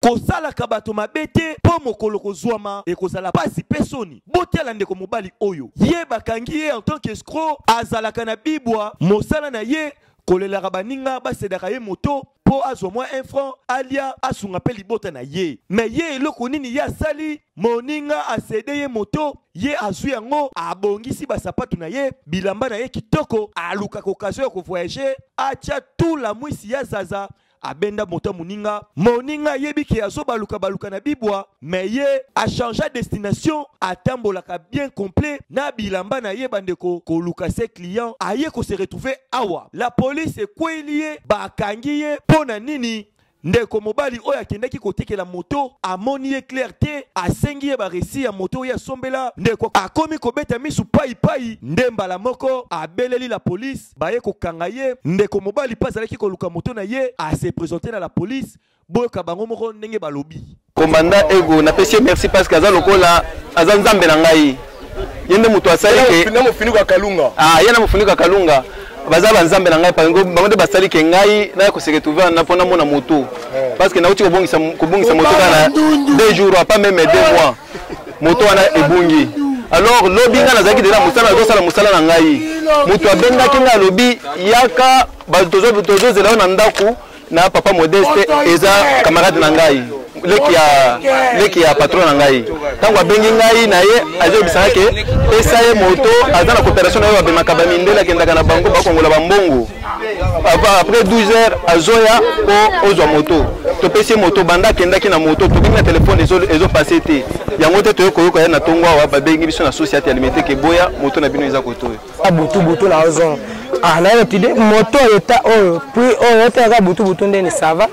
Kosala kabato mabete po mokolo kozwama e kozala pasi pesoni. Botela ndeko mobali oyo. Ye bakangi ye en tant qu'escroc azalaka na bibwa mosala na ye kolelaka baninga basedaka ye moto po azwa mwa 1 franc alia asunga pe libota na ye. Mais ye eloko nini ya sali moninga asede ye moto ye azwi yango abongisi basapatu na ye bilamba na ye kitoko aluka kokazio ya kovoyager atia tout la mwisi ya zaza abenda moto moninga yebiki azo baluka na bibwa mais ye a changé destination atambolaka bien complet na bilamba na ye bandeko koluka ses clients aye ko se retrouver awa la police ekwelie bakangi ye pona nini ndeko mobali oyo akendaki kotekela moto amoni ye clarté asengi ye baresi ya moto ya sombela ndeko akomi kobeta misu pai ndembala moko abeleli la police baye kokanga ye ndeko mobali pazalaki koluka moto na ye a se présenter na la police boyoka bango moko ndenge balobi commandant ego na pesi merci parce que aza lokola aza nzambe na ngai yende moto asali ke na mofinuka kalunga yena mofinuka kalunga baza banzambe na ngai pango bango basali ke ngai na ko se retrouver na pona mona moto parce que na uti kobongisa moto kana 2 jours pas même 2 mois moto wana ebungi alors lobi nga nazaki de la musala zo sala musala na ngai moto abenga kinga lobi yaka bazozo zela na ndaku na papa modeste eza camarade na ngai leki ya patron na ngai tango abengi ngai na ye azobisaka ke esa ye moto aza na coopération na yo abemaka bamindela kendaka na bango bakongola bambongo après 12 heures azoya po ozwa moto topesi moto banda kendaki na moto tobengi na telefone ezopasse te yango te toyokoyoka ye na tongo awa babengi biso na société alimentaire ke boya moto na bino eza kotoyo butu na ozon na yo tide moto eta oyo puis oyo teka butu ndeni sava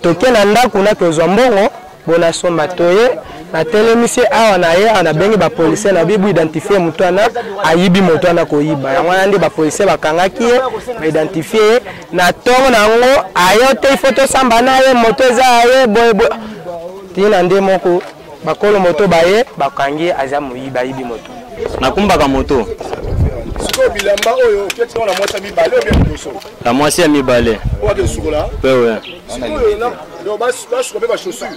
toke na ndako na kozwa mbongo bona somba toye na telemisi awa na ye ana bengi ba policier na bibu identifier moto ana ayibi moto ana koyiba yango ndi ba policier bakangaki ye ba identifier na tongo nango ayote photo samba na ye moto za ye boy tina nde moko bakolo moto baye bakangi aza moyiba yibi moto nakumbaka moto bilamba oyo keti na mwasi mibale ou bien doso la mwasi mibale wa de sukola ouais no bas ko be ba chaussure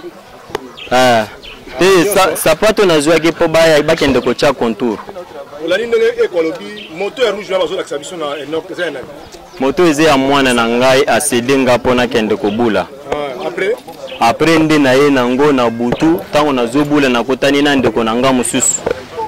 sapato na zwaki po baya bakende ko cha contour olani ndenge ekolobi moto ya rouge na bazo la biso na enok zena moto eze ya mwana na ngai asedenga pona kende ko bula après nde na ye nango na butu tango na zobula na kotani na ndeko na nga mususu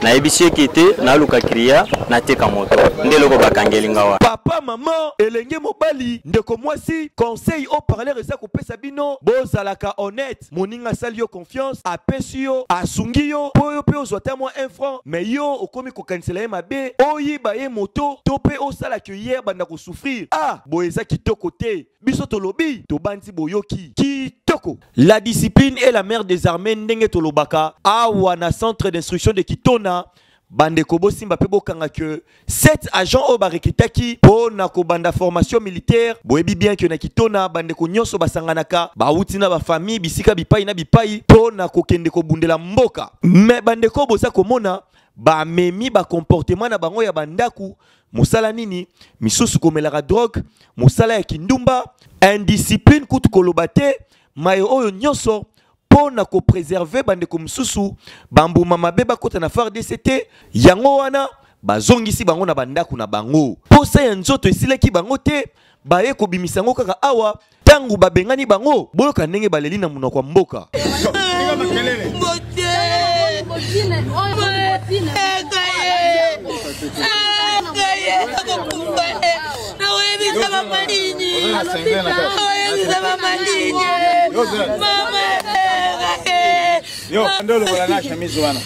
na ebisheki te na luka kriya na teka moto ndeloko bakangeli ngawa papa maman elenge mobali ndeko mwasi conseil au parler eza kopesa bino bozalaka honnête moninga sali yo confiance apesi yo asungi yo poyo pe ozwa ta mwa 1 franc mais yo okomi kokanisela ye mabe oyiba ye moto to pe osala ke hier banda ko souffrir boeza kitoko te biso tolobi to banti boyoki kitoko. La discipline est la mère des armées ndenge tolobaka awa na centre d'instruction de Kitona bandeko bosimba pe bokanga que 7 agents au barekitaki po na ko banda formation militaire boyebi bien que na Kitona bandeko nyonso basanganaka bauti na ba famille bisika bipai na bipai po na ko kende ko bundela mboka mais bandeko boza komona ba memi ba comportement na bango ya bandaku musala nini misusu komelaka drogue musala ya kindumba indiscipline kutu kolobate mayo oyo nyonso pona ko préserver bandeko mususu bambuma mabeba kota na FARDC yango wana bazongisi bango na bandaku na bango posa ya nzoto esileki bango te baye ko bimisa ngo kaka awa tangu babengani bango boyoka ndenge baleli na munoko mboka yo ndolo wala na chemise wana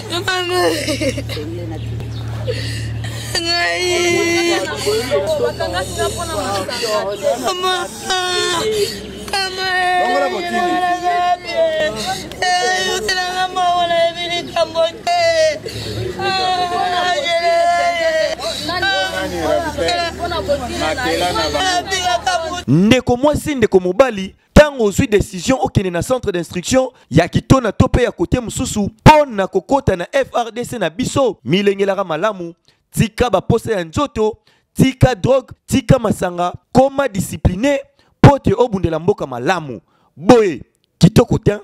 ndeko mwasi ndeko mobali tango ozwi décision okende na centre d'instruction ya Kitona tope ya kote mususu pona kokota na FRDC na biso milengelaka malamu tika baposa ya nzoto tika drogue tika masanga koma discipliné pote obundela mboka malamu boye kitoko te.